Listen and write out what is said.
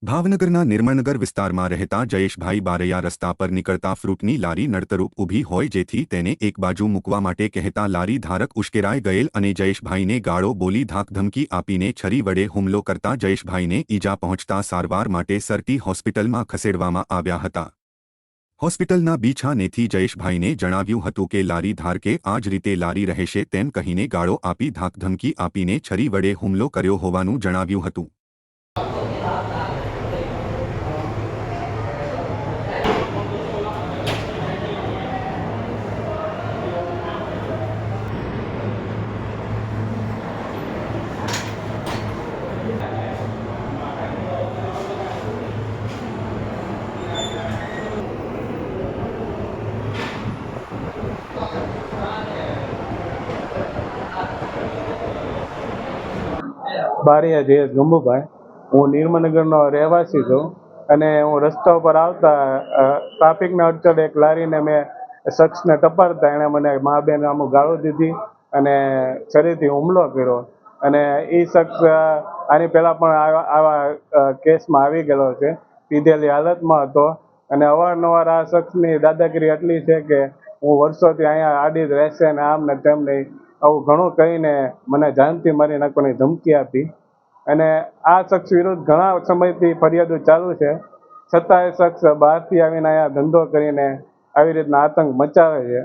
ભાવનગરના નિર્મળનગર વિસ્તારમાં રહેતા જયેશભાઈ બારૈયા રસ્તા પર નીકળતા ફ્રૂટની લારી નડતરૂપ ઊભી હોય જેથી તેને એક બાજુ મૂકવા માટે કહેતા લારી ધારક ઉશ્કેરાઈ ગયેલ અને જયેશભાઈને ગાળો બોલી ધાકધમકી આપીને છરી વડે હુમલો કરતા જયેશભાઈને ઈજા પહોંચતા સારવાર માટે સરટી હોસ્પિટલમાં ખસેડવામાં આવ્યા હતા। હોસ્પિટલના બીછાનેથી જયેશભાઈને જણાવ્યું હતું કે લારી ધારકે આ જ રીતે લારી રહેશે તેમ કહીને ગાળો આપી ધાકધમકી આપીને છરી વડે હુમલો કર્યો હોવાનું જણાવ્યું હતું। બારૈયા જયેશ ગંભુભાઈ, હું નિર્મળનગરનો રહેવાસી છું અને હું રસ્તા ઉપર આવતા ટ્રાફિકના અડચણ એક લારીને મેં શખ્સને ટપારતા એણે મને મા બેન અમુક ગાળો દીધી અને છરીથી હુમલો કર્યો અને એ શખ્સ આની પહેલાં પણ આવા કેસમાં આવી ગયેલો છે, પીધેલી હાલતમાં હતો અને અવારનવાર આ શખ્સની દાદાગીરી એટલી છે કે હું વર્ષોથી અહીંયા આડી જ રહેશે ને આમ ને તેમ નહીં આવું ઘણું કહીને મને જાનથી મારી નાખવાની ધમકી આપી અને આ શખ્સ વિરુદ્ધ ઘણા સમયથી ફરિયાદો ચાલુ છે, છતાં એ શખ્સ બહારથી આવીને અહીંયા ધંધો કરીને આવી રીતના આતંક મચાવે છે।